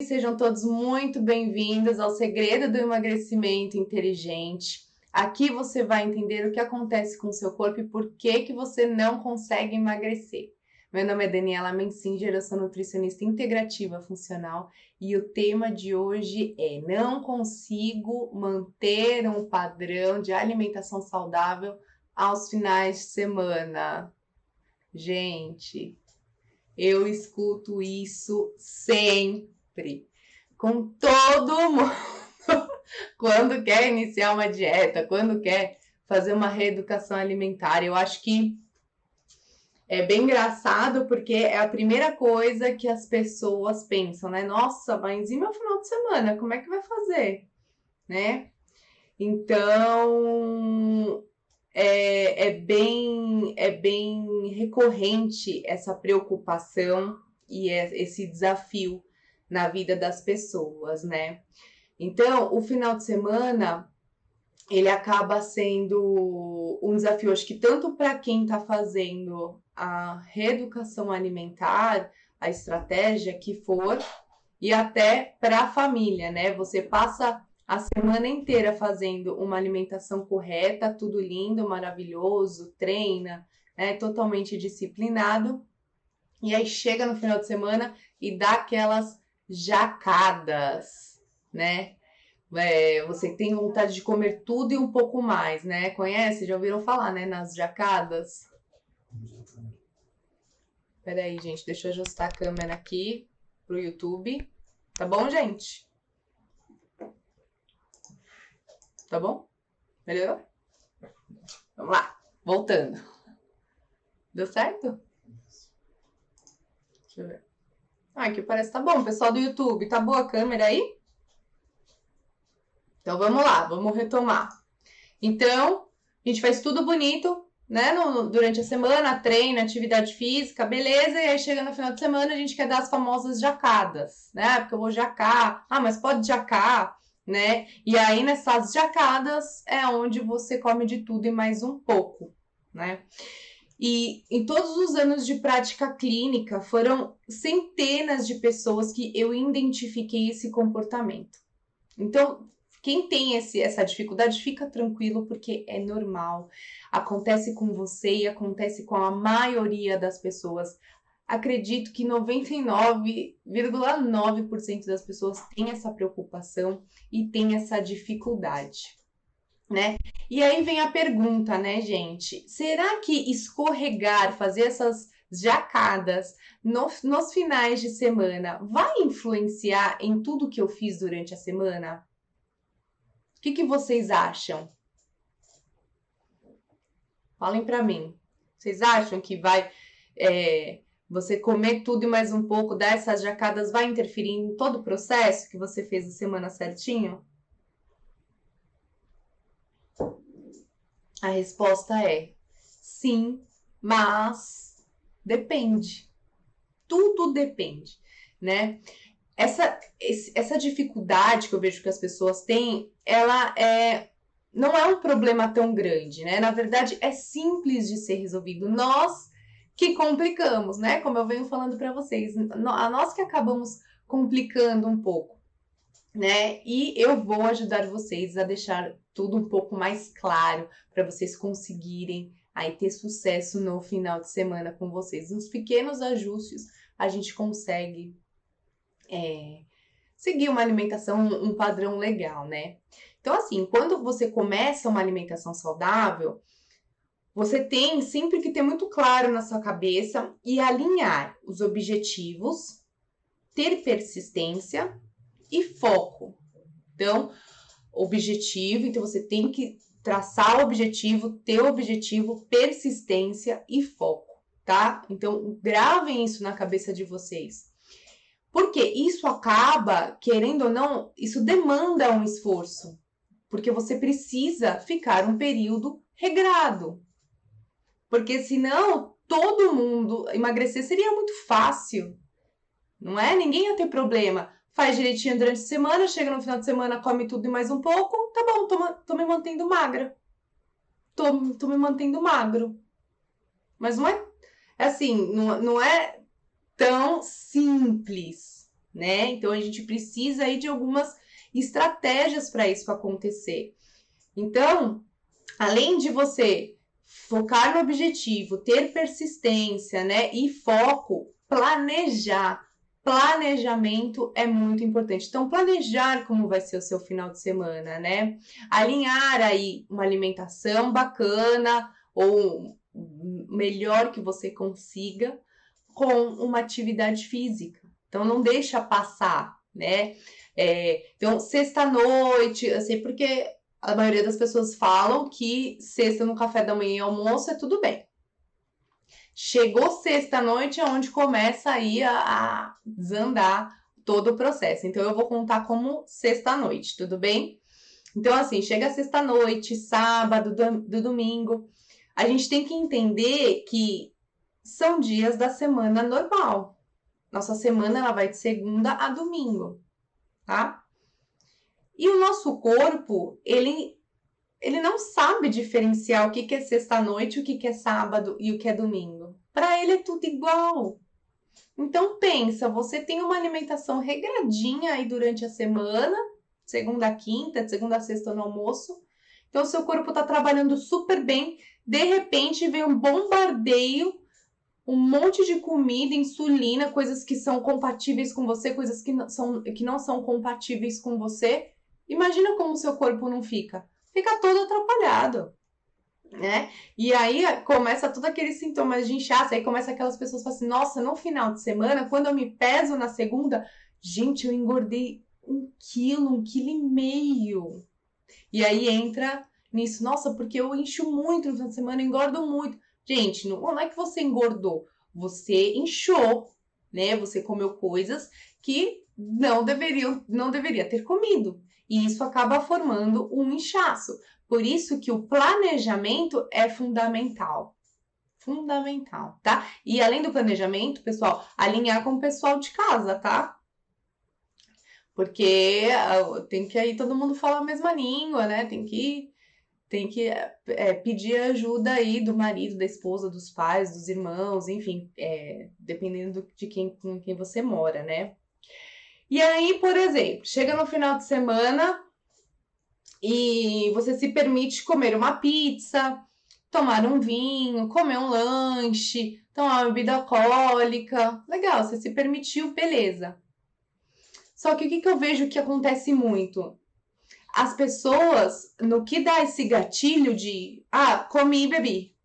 Sejam todos muito bem-vindos ao Segredo do Emagrecimento Inteligente. Aqui você vai entender o que acontece com o seu corpo e por que você não consegue emagrecer. Meu nome é Daniela Mensinger, eu sou nutricionista integrativa funcional e o tema de hoje é: não consigo manter um padrão de alimentação saudável aos finais de semana. Gente, eu escuto isso sempre, com todo mundo, quando quer iniciar uma dieta, quando quer fazer uma reeducação alimentar. Eu acho que é bem engraçado porque é a primeira coisa que as pessoas pensam, né? Nossa, mas e meu final de semana? Como é que vai fazer? Né? Então, é bem recorrente essa preocupação e esse desafio na vida das pessoas, né? Então, o final de semana, ele acaba sendo um desafio, acho que tanto para quem está fazendo a reeducação alimentar, a estratégia que for, e até para a família, né? Você passa a semana inteira fazendo uma alimentação correta, tudo lindo, maravilhoso, treina, né? Totalmente disciplinado, e aí chega no final de semana e dá aquelas jacadas, né? Você tem vontade de comer tudo e um pouco mais, né? Conhece? Já ouviram falar, né? Nas jacadas? Peraí, gente, deixa eu ajustar a câmera aqui pro YouTube. Tá bom, gente? Tá bom? Melhorou? Vamos lá. Voltando. Deu certo? Deixa eu ver. Aqui parece que tá bom. Pessoal do YouTube, tá boa a câmera aí? Então vamos lá, vamos retomar. Então, a gente faz tudo bonito, né? Durante a semana, treino, atividade física, beleza. E aí chega no final de semana, a gente quer dar as famosas jacadas, né? Porque eu vou jacar. Ah, mas pode jacar, né? E aí nessas jacadas é onde você come de tudo e mais um pouco, né? E em todos os anos de prática clínica, foram centenas de pessoas que eu identifiquei esse comportamento. Então, quem tem essa dificuldade, fica tranquilo, porque é normal. Acontece com você e acontece com a maioria das pessoas. Acredito que 99,9% das pessoas têm essa preocupação e tem essa dificuldade, né? E aí vem a pergunta, né, gente? Será que escorregar, fazer essas jacadas nos finais de semana vai influenciar em tudo que eu fiz durante a semana? O que vocês acham? Falem para mim. Vocês acham que você comer tudo e mais um pouco dessas jacadas vai interferir em todo o processo que você fez a semana certinho? A resposta é sim, mas depende. Tudo depende, né? Essa dificuldade que eu vejo que as pessoas têm, não é um problema tão grande, né? Na verdade, é simples de ser resolvido. Nós que complicamos, né? Como eu venho falando para vocês, a nós que acabamos complicando um pouco, né? E eu vou ajudar vocês a deixar tudo um pouco mais claro para vocês conseguirem aí ter sucesso no final de semana com vocês. Nos pequenos ajustes, a gente consegue seguir uma alimentação, um padrão legal, né? Então, assim, quando você começa uma alimentação saudável, você tem sempre que ter muito claro na sua cabeça e alinhar os objetivos, ter persistência e foco. Então, objetivo, então você tem que traçar o objetivo, ter o objetivo, persistência e foco, tá? Então, gravem isso na cabeça de vocês. Porque isso acaba, querendo ou não, isso demanda um esforço. Porque você precisa ficar um período regrado. Porque senão, todo mundo emagrecer seria muito fácil. Não é? Ninguém ia ter problema. Faz direitinho durante a semana, chega no final de semana, come tudo e mais um pouco. Tá bom, tô me mantendo magra. Tô me mantendo magro. Mas não é assim, não é tão simples, né? Então a gente precisa aí de algumas estratégias para isso acontecer. Então, além de você focar no objetivo, ter persistência, né, e foco, planejar. Planejamento é muito importante. Então, planejar como vai ser o seu final de semana, né? Alinhar aí uma alimentação bacana ou melhor que você consiga com uma atividade física. Então, não deixa passar, né? Então, sexta-noite, eu sei porque a maioria das pessoas falam que sexta no café da manhã e almoço é tudo bem. Chegou sexta-noite é onde começa aí a desandar todo o processo. Então, eu vou contar como sexta-noite, tudo bem? Então, assim, chega sexta-noite, sábado, do domingo, a gente tem que entender que são dias da semana normal. Nossa semana, ela vai de segunda a domingo, tá? E o nosso corpo, ele não sabe diferenciar o que é sexta-noite, o que é sábado e o que é domingo. Para ele é tudo igual. Então pensa, você tem uma alimentação regradinha aí durante a semana, segunda a quinta, de segunda a sexta no almoço. Então seu corpo está trabalhando super bem, de repente vem um bombardeio, um monte de comida, insulina, coisas que são compatíveis com você, coisas que não são compatíveis com você. Imagina como o seu corpo não fica. Fica todo atrapalhado, né? E aí começa todos aqueles sintomas de inchaço, aí começa aquelas pessoas que falam assim, nossa, no final de semana, quando eu me peso na segunda, gente, eu engordei 1 quilo e meio. E aí entra nisso, nossa, porque eu encho muito no final de semana, eu engordo muito. Gente, não é que você engordou, você inchou, né? Você comeu coisas que não deveria ter comido. E isso acaba formando um inchaço. Por isso que o planejamento é fundamental. Fundamental, tá? E além do planejamento, pessoal, alinhar com o pessoal de casa, tá? Porque tem que aí todo mundo falar a mesma língua, né? Tem que pedir ajuda aí do marido, da esposa, dos pais, dos irmãos, enfim, dependendo com quem você mora, né? E aí, por exemplo, chega no final de semana e você se permite comer uma pizza, tomar um vinho, comer um lanche, tomar uma bebida alcoólica. Legal, você se permitiu, beleza. Só que o que eu vejo que acontece muito? As pessoas, no que dá esse gatilho de comi e bebi,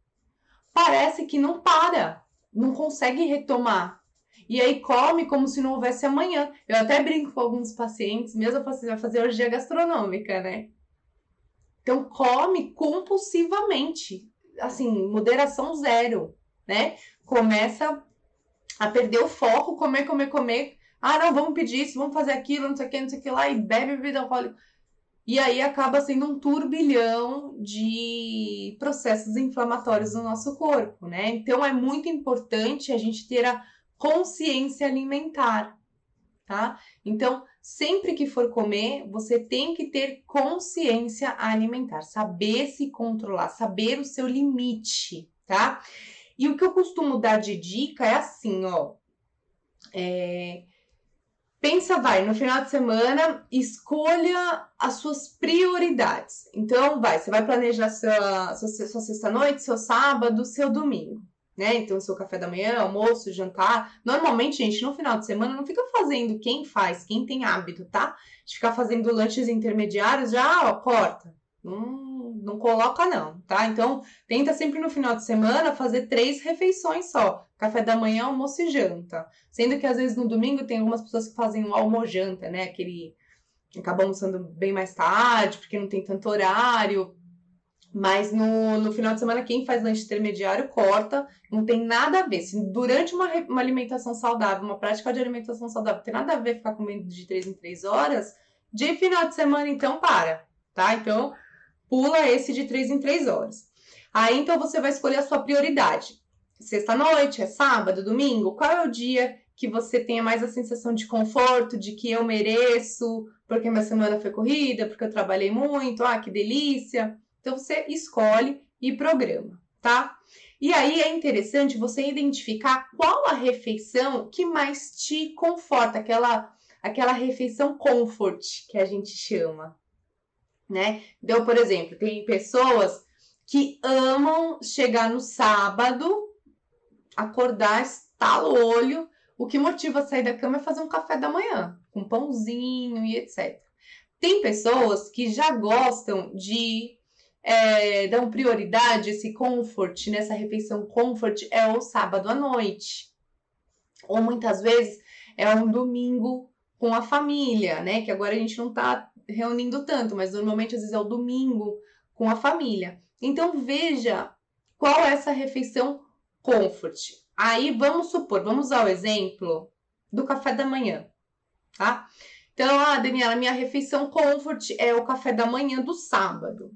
parece que não para, não consegue retomar. E aí come como se não houvesse amanhã. Eu até brinco com alguns pacientes, mesmo eu vai fazer orgia gastronômica, né? Então come compulsivamente, assim, moderação zero, né? Começa a perder o foco, comer, comer, comer. Não, vamos pedir isso, vamos fazer aquilo, não sei o que lá, e bebe bebida alcoólica. E aí acaba sendo um turbilhão de processos inflamatórios no nosso corpo, né? Então é muito importante a gente ter a consciência alimentar, tá? Então, sempre que for comer, você tem que ter consciência alimentar, saber se controlar, saber o seu limite, tá? E o que eu costumo dar de dica é assim, ó. Pensa, no final de semana, escolha as suas prioridades. Então, você vai planejar sua sexta-noite, seu sábado, seu domingo, né? Então, seu café da manhã, almoço, jantar. Normalmente, gente, no final de semana, não fica fazendo quem tem hábito, tá? De ficar fazendo lanches intermediários, já, corta. Não coloca não, tá? Então, tenta sempre no final de semana fazer 3 refeições só. Café da manhã, almoço e janta. Sendo que, às vezes, no domingo tem algumas pessoas que fazem um almojanta, né? Aquele... acabam almoçando bem mais tarde, porque não tem tanto horário. Mas no final de semana, quem faz lanche intermediário corta. Não tem nada a ver. Se durante uma alimentação saudável, uma prática de alimentação saudável, não tem nada a ver ficar comendo de 3 em 3 horas, de final de semana, então, para, tá? Então... pula esse de 3 em 3 horas. Aí, então, você vai escolher a sua prioridade. Sexta-noite, é sábado, domingo? Qual é o dia que você tenha mais a sensação de conforto, de que eu mereço, porque minha semana foi corrida, porque eu trabalhei muito, que delícia. Então, você escolhe e programa, tá? E aí, é interessante você identificar qual a refeição que mais te conforta, aquela aquela refeição comfort que a gente chama, né? Então, por exemplo, tem pessoas que amam chegar no sábado, acordar, estalar o olho. O que motiva a sair da cama é fazer um café da manhã, com pãozinho e etc. Tem pessoas que já gostam de dar prioridade, esse comfort, nessa refeição comfort, é o sábado à noite. Ou muitas vezes é um domingo com a família, né? Que agora a gente não tá reunindo tanto, mas normalmente às vezes é o domingo com a família. Então veja qual é essa refeição comfort. Aí vamos supor, vamos usar o exemplo do café da manhã, tá? Então, Daniela, minha refeição comfort é o café da manhã do sábado.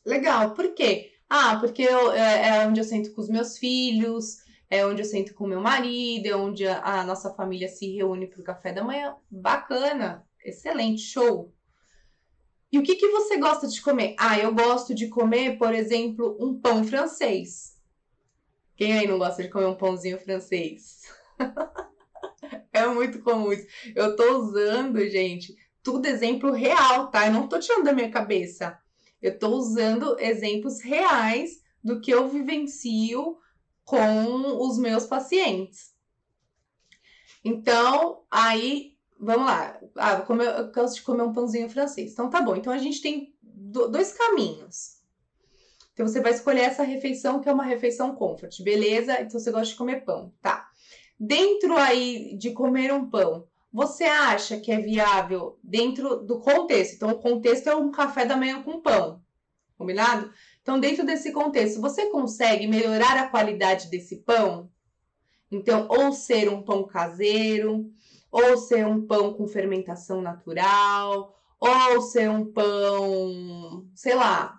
Legal, por quê? Porque é onde eu sento com os meus filhos, é onde eu sento com o meu marido, é onde a nossa família se reúne para o café da manhã. Bacana, excelente, show. E o que você gosta de comer? Eu gosto de comer, por exemplo, um pão francês. Quem aí não gosta de comer um pãozinho francês? É muito comum isso. Eu tô usando, gente, tudo exemplo real, tá? Eu não tô tirando da minha cabeça. Eu tô usando exemplos reais do que eu vivencio com os meus pacientes. Então, aí, vamos lá. Eu gosto de comer um pãozinho francês. Então, tá bom. Então, a gente tem dois caminhos. Então, você vai escolher essa refeição, que é uma refeição comfort, beleza? Então, você gosta de comer pão, tá? Dentro aí de comer um pão, você acha que é viável dentro do contexto? Então, o contexto é um café da manhã com pão, combinado? Então, dentro desse contexto, você consegue melhorar a qualidade desse pão? Então, ou ser um pão caseiro, ou ser um pão com fermentação natural, ou ser um pão, sei lá,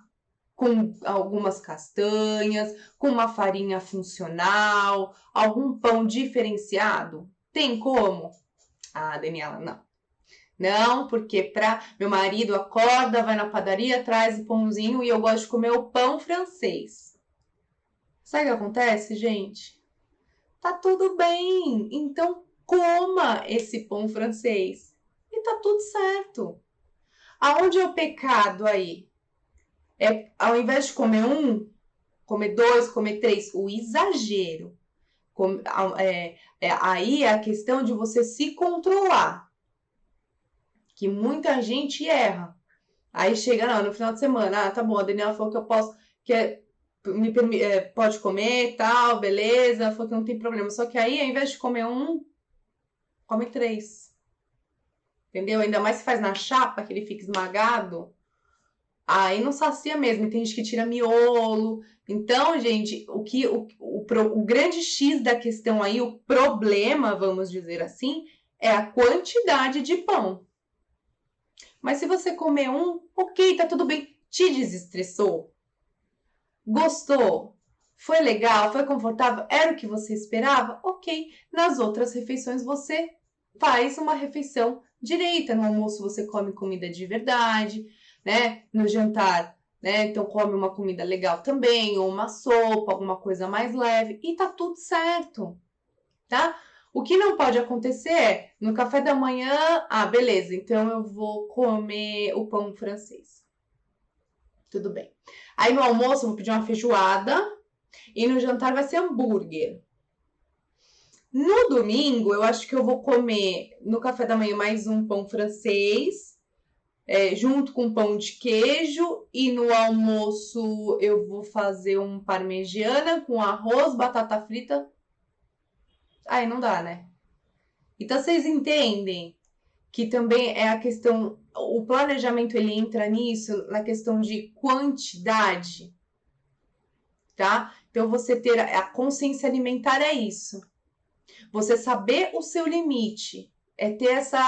com algumas castanhas, com uma farinha funcional, algum pão diferenciado? Tem como? Daniela, não. Não, porque meu marido acorda, vai na padaria, traz o pãozinho e eu gosto de comer o pão francês. Sabe o que acontece, gente? Tá tudo bem. Então coma esse pão francês. E tá tudo certo. Aonde é o pecado aí? Ao invés de comer um, comer dois, comer três, o exagero. Aí é a questão de você se controlar. Que muita gente erra. Aí chega, no final de semana, tá bom, a Daniela falou que eu posso, pode comer, tal, beleza, falou que não tem problema. Só que aí, ao invés de comer um, come três. Entendeu? Ainda mais se faz na chapa, que ele fica esmagado. Aí não sacia mesmo, e tem gente que tira miolo. Então, gente, o grande X da questão aí, o problema, vamos dizer assim, é a quantidade de pão. Mas se você comer um, ok, tá tudo bem. Te desestressou? Gostou? Foi legal? Foi confortável? Era o que você esperava? Ok. Nas outras refeições você faz uma refeição direita. No almoço você come comida de verdade, né? No jantar, né? Então come uma comida legal também, ou uma sopa, alguma coisa mais leve, e tá tudo certo, tá? O que não pode acontecer é, no café da manhã, beleza, então eu vou comer o pão francês. Tudo bem. Aí no almoço eu vou pedir uma feijoada e no jantar vai ser hambúrguer. No domingo, eu acho que eu vou comer no café da manhã mais um pão francês, junto com pão de queijo, e no almoço eu vou fazer um parmegiana com arroz, batata frita. Aí não dá, né? Então vocês entendem que também é a questão, o planejamento ele entra nisso, na questão de quantidade, tá? Então você ter a consciência alimentar é isso. Você saber o seu limite, ter essa,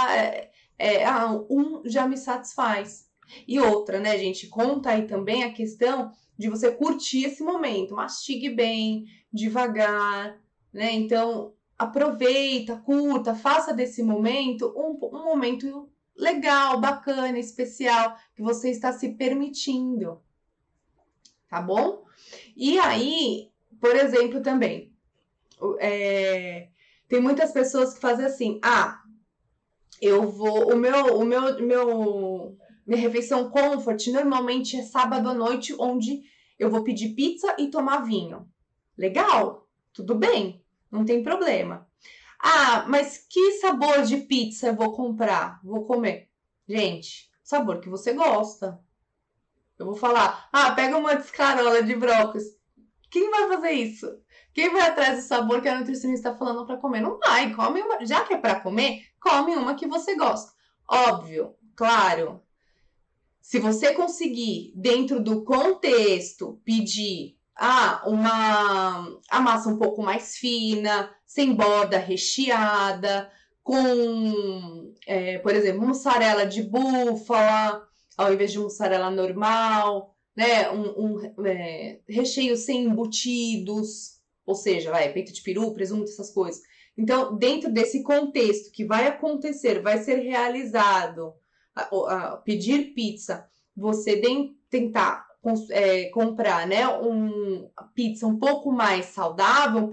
um já me satisfaz. E outra, né, gente, conta aí também a questão de você curtir esse momento, mastigue bem, devagar, né? Então, aproveita, curta, faça desse momento um momento legal, bacana, especial, que você está se permitindo, tá bom? E aí, por exemplo, também, tem muitas pessoas que fazem assim, minha refeição comfort normalmente é sábado à noite, onde eu vou pedir pizza e tomar vinho. Legal, tudo bem, não tem problema. Ah, mas que sabor de pizza eu vou comprar? Vou comer. Gente, sabor que você gosta. Eu vou falar, pega uma descarola de brócolis. Quem vai fazer isso? Quem vai atrás do sabor que a nutricionista está falando para comer? Não vai, come uma. Já que é para comer, come uma que você gosta. Óbvio, claro. Se você conseguir, dentro do contexto, pedir a massa um pouco mais fina, sem borda recheada, com, por exemplo, mussarela de búfala, ao invés de mussarela normal, né? Recheio sem embutidos, ou seja, peito de peru, presunto, essas coisas. Então, dentro desse contexto que vai acontecer, vai ser realizado pedir pizza, você tentar comprar, né, pizza um pouco mais saudável,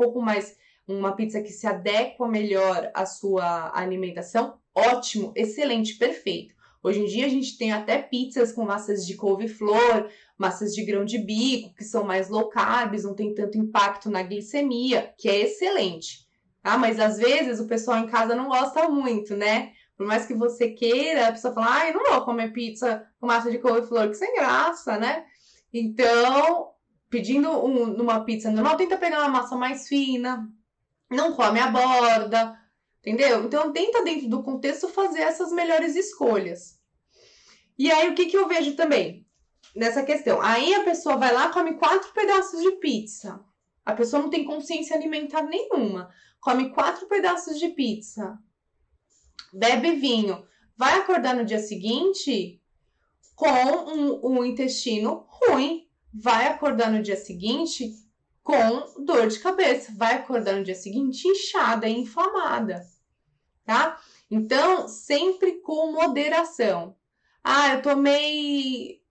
uma pizza que se adequa melhor à sua alimentação, ótimo, excelente, perfeito. Hoje em dia a gente tem até pizzas com massas de couve-flor, massas de grão de bico, que são mais low carbs, não tem tanto impacto na glicemia, que é excelente. Mas às vezes o pessoal em casa não gosta muito, né? Por mais que você queira, a pessoa fala, eu não vou comer pizza com massa de couve-flor, que sem graça, né? Então, pedindo numa pizza normal, tenta pegar uma massa mais fina, não come a borda, entendeu? Então, tenta dentro do contexto fazer essas melhores escolhas. E aí, o que eu vejo também nessa questão? Aí a pessoa vai lá, come 4 pedaços de pizza. A pessoa não tem consciência alimentar nenhuma. Come 4 pedaços de pizza. Bebe vinho, vai acordar no dia seguinte com um intestino ruim, vai acordar no dia seguinte com dor de cabeça, vai acordar no dia seguinte inchada e inflamada, tá? Então, sempre com moderação.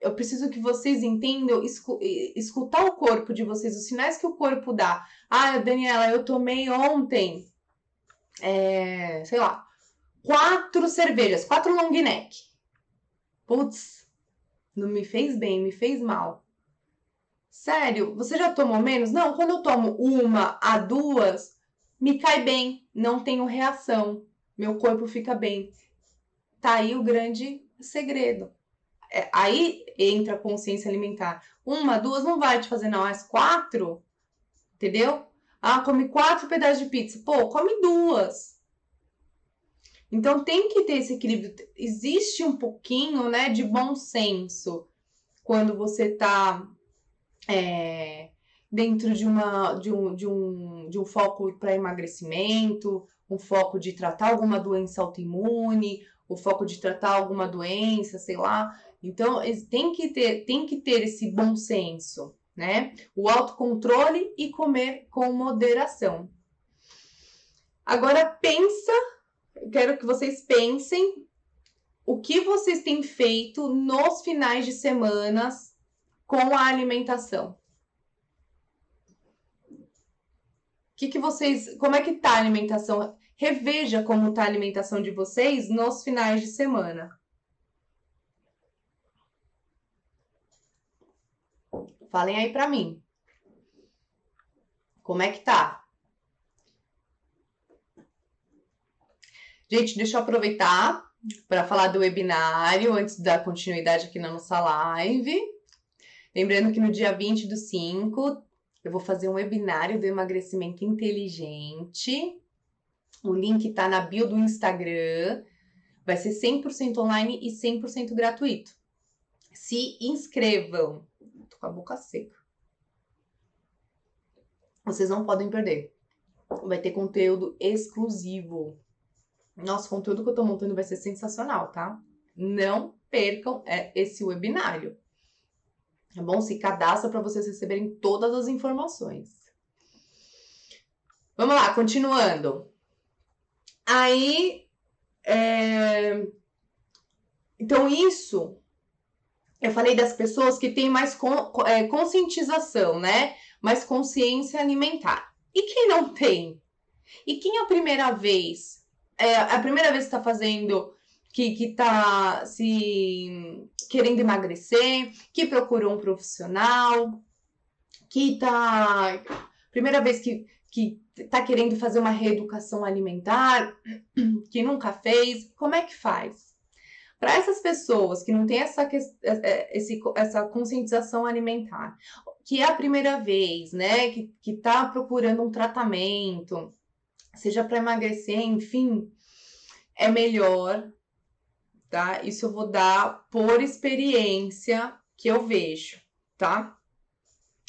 Eu preciso que vocês entendam, escutar o corpo de vocês, os sinais que o corpo dá. Daniela, eu tomei ontem, sei lá, 4 cervejas, 4 long neck. Putz, não me fez bem, me fez mal. Sério, você já tomou menos? Não, quando eu tomo 1 a 2, me cai bem, não tenho reação, meu corpo fica bem. Tá aí o grande segredo. Aí entra a consciência alimentar. 1, 2 não vai te fazer não, as 4, entendeu? Come 4 pedaços de pizza. Pô, come 2. Então tem que ter esse equilíbrio. Existe um pouquinho, né, de bom senso quando você tá dentro de um foco para emagrecimento, um foco de tratar alguma doença autoimune, o foco de tratar alguma doença, sei lá. Então tem que ter esse bom senso, né? O autocontrole e comer com moderação. Agora quero que vocês pensem o que vocês têm feito nos finais de semana com a alimentação. Como é que tá a alimentação? Reveja como tá a alimentação de vocês nos finais de semana. Falem aí pra mim. Como é que tá? Gente, deixa eu aproveitar para falar do webinário antes da continuidade aqui na nossa live. Lembrando que no dia 20/5 eu vou fazer um webinário do emagrecimento inteligente. O link tá na bio do Instagram. Vai ser 100% online e 100% gratuito. Se inscrevam. Tô com a boca seca. Vocês não podem perder. Vai ter conteúdo exclusivo. Nossa, o conteúdo que eu tô montando vai ser sensacional, tá? Não percam esse webinário. Tá bom? Se cadastra para vocês receberem todas as informações. Vamos lá, continuando. Aí, então isso, eu falei das pessoas que têm mais conscientização, né? Mais consciência alimentar. E quem não tem? E quem a primeira vez está fazendo que tá se querendo emagrecer, que procurou um profissional, que tá primeira vez que tá querendo fazer uma reeducação alimentar, que nunca fez, como é que faz? Para essas pessoas que não têm essa conscientização alimentar, que é a primeira vez, né, que tá procurando um tratamento, seja para emagrecer, enfim, é melhor, tá? Isso eu vou dar por experiência que eu vejo, tá?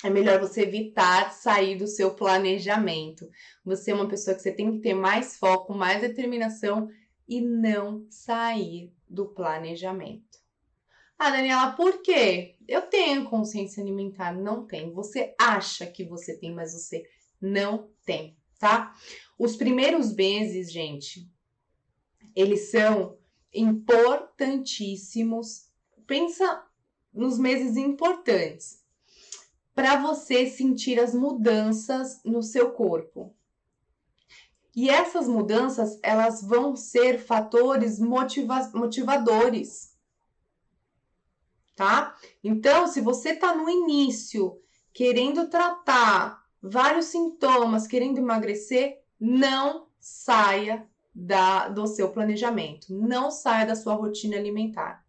É melhor você evitar sair do seu planejamento. Você é uma pessoa que você tem que ter mais foco, mais determinação e não sair do planejamento. Ah, Daniela, por quê? Eu tenho consciência alimentar. Não tem. Você acha que você tem, mas você não tem, tá? Os primeiros meses, gente, eles são importantíssimos. Pensa nos meses importantes para você sentir as mudanças no seu corpo. E essas mudanças, elas vão ser fatores motivadores, tá? Então, se você tá no início, querendo tratar vários sintomas, querendo emagrecer, não saia do seu planejamento, não saia da sua rotina alimentar,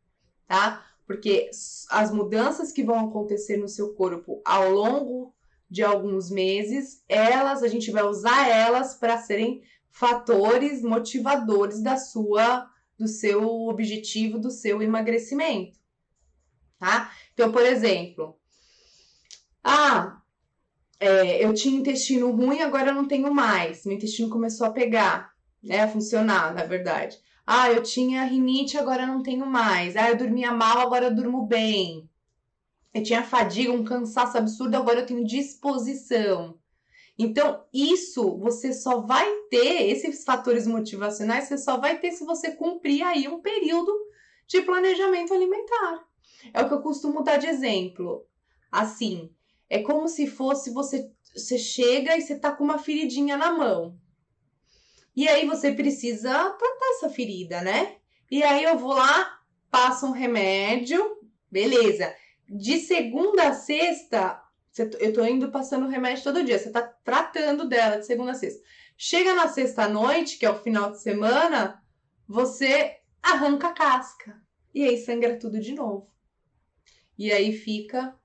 tá? Porque as mudanças que vão acontecer no seu corpo ao longo de alguns meses, a gente vai usar elas para serem fatores motivadores do seu objetivo, do seu emagrecimento, tá? Então, por exemplo, eu tinha intestino ruim, agora eu não tenho mais. Meu intestino começou a pegar, né? A funcionar, na verdade. Eu tinha rinite, agora não tenho mais. Eu dormia mal, agora eu durmo bem. Eu tinha fadiga, um cansaço absurdo, agora eu tenho disposição. Então, isso você só vai ter, esses fatores motivacionais, você só vai ter se você cumprir aí um período de planejamento alimentar. É o que eu costumo dar de exemplo. Assim, é como se fosse você chega e você tá com uma feridinha na mão. E aí você precisa tratar essa ferida, né? E aí eu vou lá, passo um remédio, beleza. De segunda a sexta, eu tô indo passando remédio todo dia, você tá tratando dela de segunda a sexta. Chega na sexta-noite, que é o final de semana, você arranca a casca. E aí sangra tudo de novo. E aí fica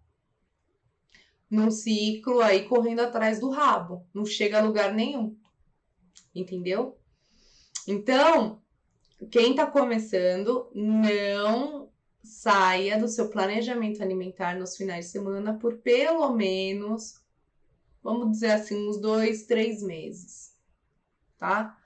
num ciclo aí correndo atrás do rabo. Não chega a lugar nenhum. Entendeu? Então, quem tá começando, não saia do seu planejamento alimentar nos finais de semana por pelo menos, vamos dizer assim, uns 2, 3 meses, tá?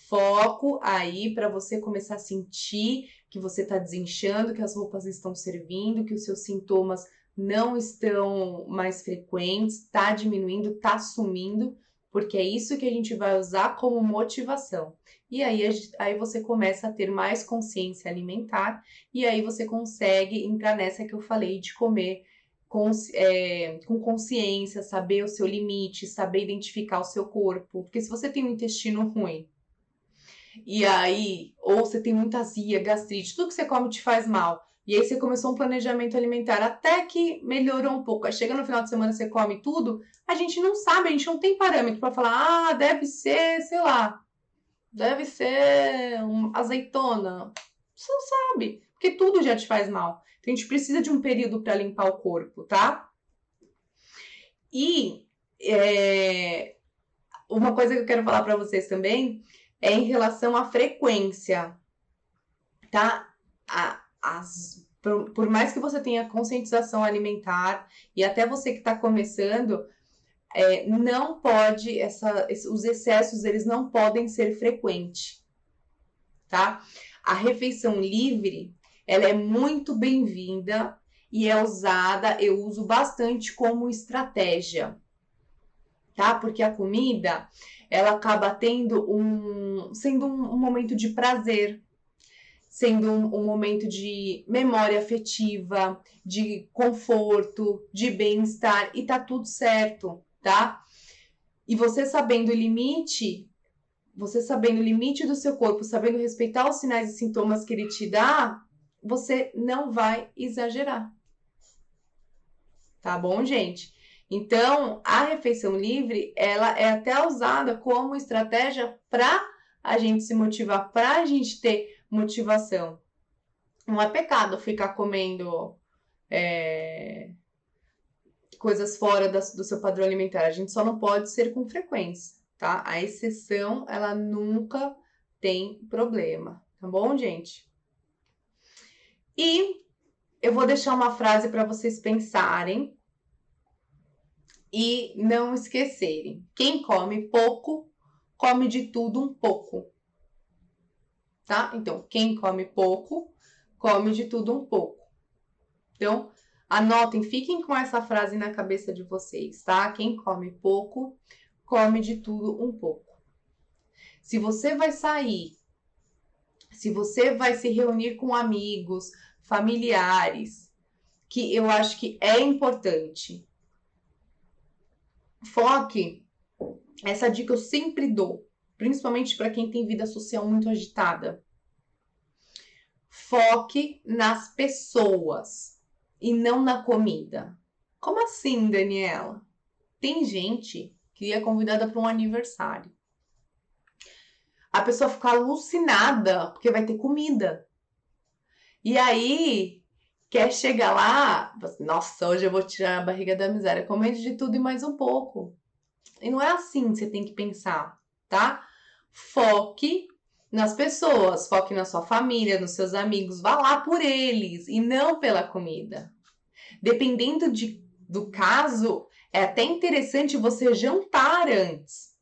Foco aí para você começar a sentir que você tá desinchando, que as roupas estão servindo, que os seus sintomas não estão mais frequentes, tá diminuindo, tá sumindo, porque é isso que a gente vai usar como motivação. E aí você começa a ter mais consciência alimentar e aí você consegue entrar nessa que eu falei de comer com consciência, saber o seu limite, saber identificar o seu corpo. Porque se você tem um intestino ruim, e aí, ou você tem muita azia, gastrite, tudo que você come te faz mal. E aí você começou um planejamento alimentar até que melhorou um pouco. Aí chega no final de semana, você come tudo, a gente não sabe, a gente não tem parâmetro para falar, deve ser, sei lá, deve ser uma azeitona. Você não sabe, porque tudo já te faz mal. Então a gente precisa de um período para limpar o corpo, tá? E uma coisa que eu quero falar para vocês também é em relação à frequência, tá? Por mais que você tenha conscientização alimentar e até você que está começando, não pode, os excessos, eles não podem ser frequentes, tá? A refeição livre, ela é muito bem-vinda e é usada, eu uso bastante como estratégia, tá? Porque a comida, ela acaba sendo um momento de prazer, sendo um momento de memória afetiva, de conforto, de bem-estar, e tá tudo certo, tá? E você sabendo o limite, você sabendo o limite do seu corpo, sabendo respeitar os sinais e sintomas que ele te dá, você não vai exagerar. Tá bom, gente? Então, a refeição livre, ela é até usada como estratégia para a gente se motivar, para a gente ter motivação. Não é pecado ficar comendo coisas fora do seu padrão alimentar. A gente só não pode ser com frequência, tá? A exceção, ela nunca tem problema, tá bom, gente? E eu vou deixar uma frase para vocês pensarem e não esquecerem. Quem come pouco, come de tudo um pouco. Tá? Então, quem come pouco, come de tudo um pouco. Então, anotem, fiquem com essa frase na cabeça de vocês, tá? Quem come pouco, come de tudo um pouco. Se você vai sair, se você vai se reunir com amigos, familiares, que eu acho que é importante, foque, essa dica eu sempre dou, principalmente para quem tem vida social muito agitada. Foque nas pessoas e não na comida. Como assim, Daniela? Tem gente que é convidada para um aniversário. A pessoa fica alucinada porque vai ter comida. E aí, quer chegar lá, nossa, hoje eu vou tirar a barriga da miséria, comendo de tudo e mais um pouco. E não é assim que você tem que pensar, tá? Foque nas pessoas, foque na sua família, nos seus amigos, vá lá por eles e não pela comida. Dependendo do caso, é até interessante você jantar antes,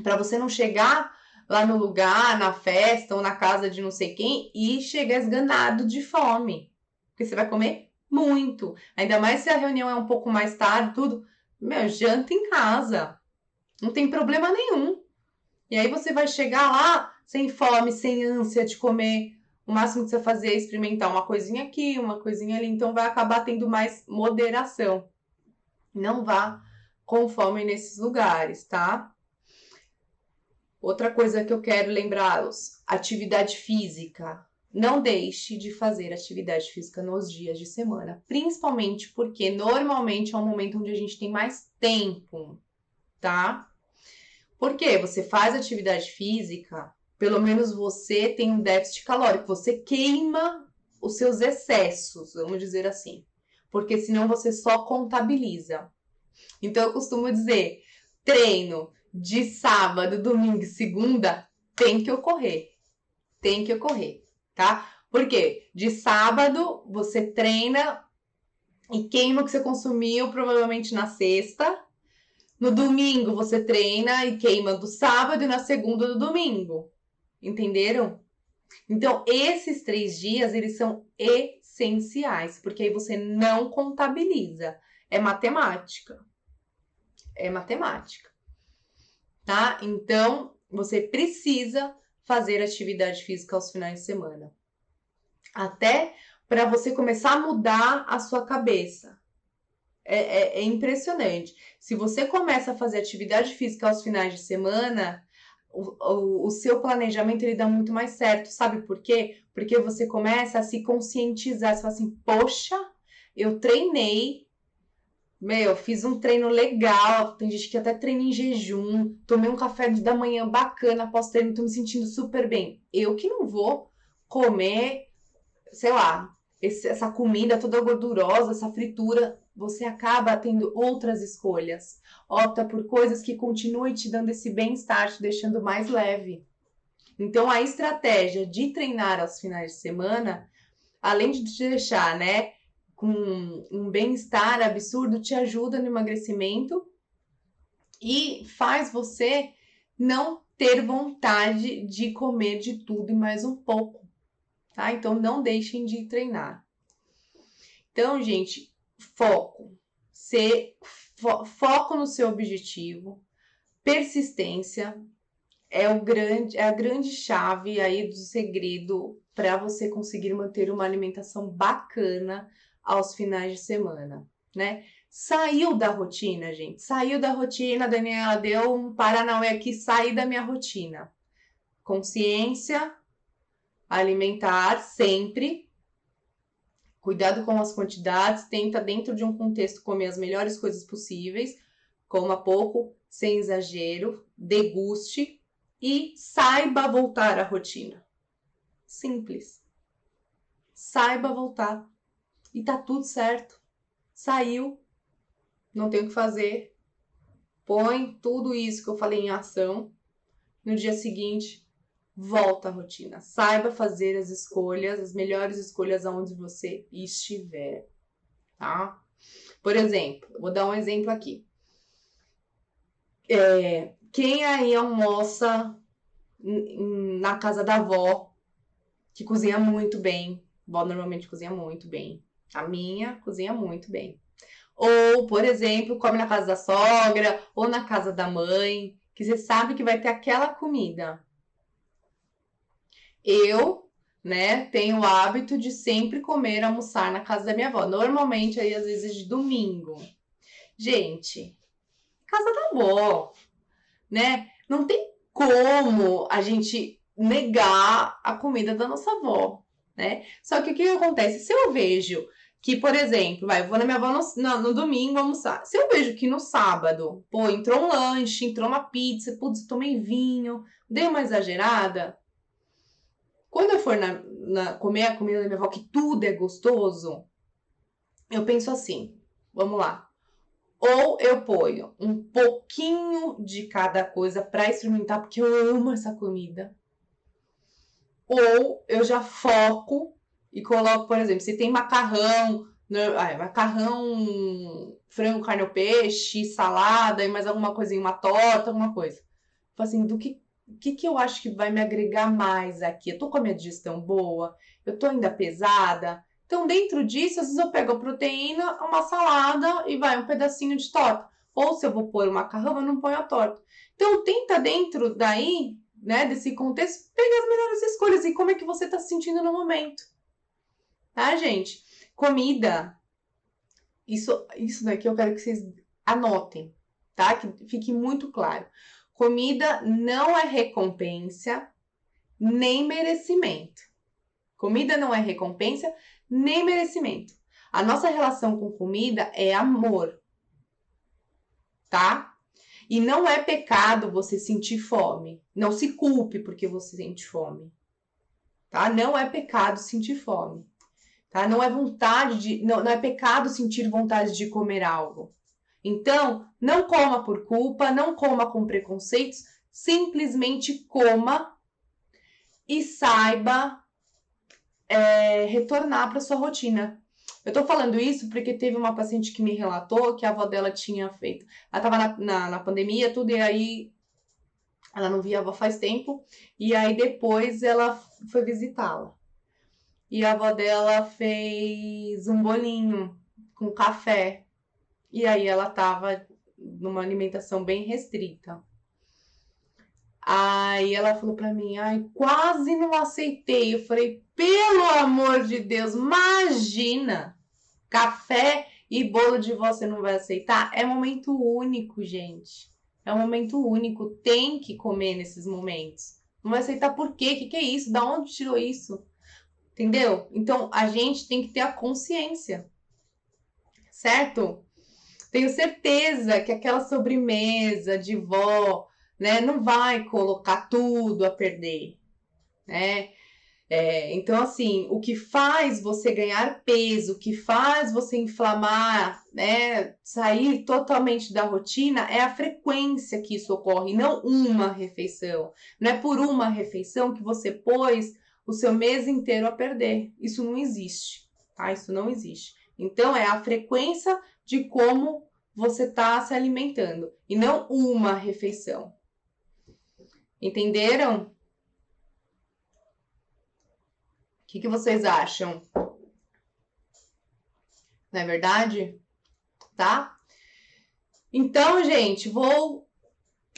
para você não chegar lá no lugar, na festa ou na casa de não sei quem e chegar esganado de fome, porque você vai comer muito. Ainda mais se a reunião é um pouco mais tarde, tudo. Meu, janta em casa. Não tem problema nenhum. E aí você vai chegar lá sem fome, sem ânsia de comer. O máximo que você vai fazer é experimentar uma coisinha aqui, uma coisinha ali. Então vai acabar tendo mais moderação. Não vá com fome nesses lugares, tá? Outra coisa que eu quero lembrá-los: atividade física. Não deixe de fazer atividade física nos dias de semana, principalmente porque normalmente é um momento onde a gente tem mais tempo, tá? Porque você faz atividade física, pelo menos você tem um déficit calórico, você queima os seus excessos, vamos dizer assim. Porque senão você só contabiliza. Então eu costumo dizer, treino de sábado, domingo e segunda tem que ocorrer. Tem que ocorrer, tá? Porque de sábado você treina e queima o que você consumiu provavelmente na sexta. No domingo você treina e queima do sábado e na segunda do domingo. Entenderam? Então, esses 3 dias, eles são essenciais, porque aí você não contabiliza. É matemática. É matemática. Tá? Então, você precisa fazer atividade física aos finais de semana. Até para você começar a mudar a sua cabeça. É impressionante. Se você começa a fazer atividade física aos finais de semana, o seu planejamento ele dá muito mais certo. Sabe por quê? Porque você começa a se conscientizar. Você fala assim, poxa, eu treinei, fiz um treino legal. Tem gente que até treina em jejum. Tomei um café da manhã bacana após treino, tô me sentindo super bem. Eu que não vou comer, sei lá, essa comida toda gordurosa, essa fritura, você acaba tendo outras escolhas. Opta por coisas que continuem te dando esse bem-estar, te deixando mais leve. Então, a estratégia de treinar aos finais de semana, além de te deixar, com um bem-estar absurdo, te ajuda no emagrecimento e faz você não ter vontade de comer de tudo e mais um pouco. Tá? Então, não deixem de treinar. Então, gente, foco. Foco no seu objetivo. Persistência é a grande chave aí do segredo para você conseguir manter uma alimentação bacana aos finais de semana, né? Saiu da rotina, gente. Saiu da rotina, a Daniela deu um paranauê aqui, sair da minha rotina. Consciência alimentar sempre. Cuidado com as quantidades, tenta dentro de um contexto comer as melhores coisas possíveis, coma pouco, sem exagero, deguste e saiba voltar à rotina. Simples. Saiba voltar. E tá tudo certo. Saiu, não tem o que fazer. Põe tudo isso que eu falei em ação. No dia seguinte, volta à rotina. Saiba fazer as escolhas, as melhores escolhas aonde você estiver, tá? Por exemplo, vou dar um exemplo aqui. Quem aí almoça na casa da avó, que cozinha muito bem? A avó normalmente cozinha muito bem. A minha cozinha muito bem. Ou, por exemplo, come na casa da sogra ou na casa da mãe, que você sabe que vai ter aquela comida. Eu, né, tenho o hábito de sempre comer, almoçar na casa da minha avó. Normalmente, aí, às vezes, de domingo. Gente, casa da avó, né? Não tem como a gente negar a comida da nossa avó, né? Só que o que acontece? Se eu vejo que, por exemplo, eu vou na minha avó no domingo almoçar. Se eu vejo que no sábado, pô, entrou um lanche, entrou uma pizza, putz, tomei vinho, dei uma exagerada. Quando eu for comer a comida da minha avó, que tudo é gostoso, eu penso assim, vamos lá. Ou eu ponho um pouquinho de cada coisa para experimentar, porque eu amo essa comida. Ou eu já foco e coloco, por exemplo, se tem macarrão, frango, carne ou peixe, salada e mais alguma coisinha, uma torta, alguma coisa. Tipo assim, do que eu acho que vai me agregar mais aqui? Eu tô com a minha digestão boa? Eu tô ainda pesada? Então, dentro disso, às vezes eu pego a proteína, uma salada e um pedacinho de torta. Ou se eu vou pôr o macarrão, eu não ponho a torta. Então, tenta dentro daí, né, desse contexto, pegar as melhores escolhas e como é que você tá se sentindo no momento. Tá, gente? Comida. Isso daqui eu quero que vocês anotem, tá? Que fique muito claro. Comida não é recompensa, nem merecimento. Comida não é recompensa, nem merecimento. A nossa relação com comida é amor, tá? E não é pecado você sentir fome. Não se culpe porque você sente fome, tá? Não é pecado sentir fome, tá? Não é não é pecado sentir vontade de comer algo. Então, não coma por culpa, não coma com preconceitos, simplesmente coma e saiba retornar para sua rotina. Eu tô falando isso porque teve uma paciente que me relatou que a avó dela tinha feito. Ela tava na pandemia, tudo, e aí ela não via a avó faz tempo, e aí depois ela foi visitá-la. E a avó dela fez um bolinho com café. E aí ela tava numa alimentação bem restrita. Aí ela falou pra mim, quase não aceitei. Eu falei, pelo amor de Deus, imagina! Café e bolo de vó você não vai aceitar? É momento único, gente. É um momento único. Tem que comer nesses momentos. Não vai aceitar por quê? O que é isso? Da onde tirou isso? Entendeu? Então, a gente tem que ter a consciência. Certo? Tenho certeza que aquela sobremesa de vó, né, não vai colocar tudo a perder, né? Então, assim, o que faz você ganhar peso, o que faz você inflamar, né, sair totalmente da rotina é a frequência que isso ocorre, não uma refeição. Não é por uma refeição que você pôs o seu mês inteiro a perder. Isso não existe, tá? Isso não existe. Então, é a frequência de como você está se alimentando e não uma refeição. Entenderam? O que vocês acham? Não é verdade? Tá? Então, gente, vou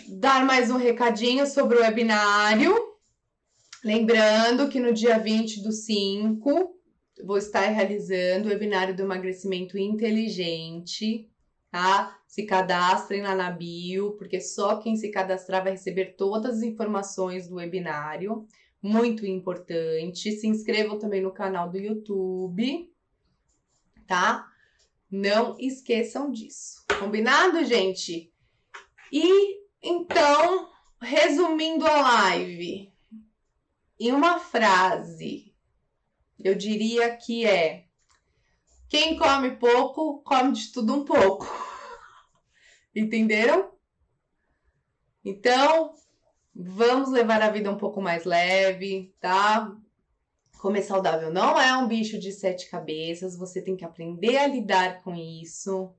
dar mais um recadinho sobre o webinário. Lembrando que no dia 20/5 vou estar realizando o webinário do emagrecimento inteligente, tá? Se cadastrem lá na bio, porque só quem se cadastrar vai receber todas as informações do webinário. Muito importante. Se inscrevam também no canal do YouTube, tá? Não esqueçam disso. Combinado, gente? E então, resumindo a live, em uma frase, eu diria que é: quem come pouco, come de tudo um pouco. Entenderam? Então, vamos levar a vida um pouco mais leve, tá? Comer saudável não é um bicho de 7 cabeças, você tem que aprender a lidar com isso.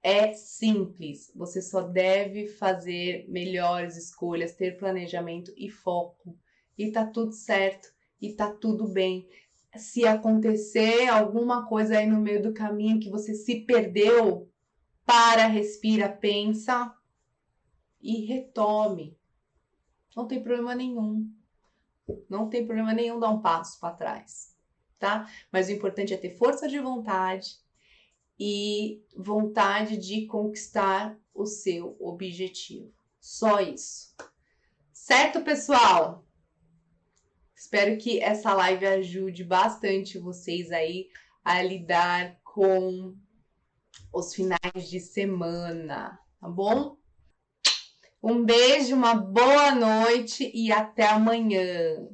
É simples, você só deve fazer melhores escolhas, ter planejamento e foco. E tá tudo certo, e tá tudo bem. Se acontecer alguma coisa aí no meio do caminho que você se perdeu, para, respira, pensa e retome. Não tem problema nenhum. Não tem problema nenhum dar um passo para trás, tá? Mas o importante é ter força de vontade e vontade de conquistar o seu objetivo. Só isso. Certo, pessoal? Espero que essa live ajude bastante vocês aí a lidar com os finais de semana, tá bom? Um beijo, uma boa noite e até amanhã.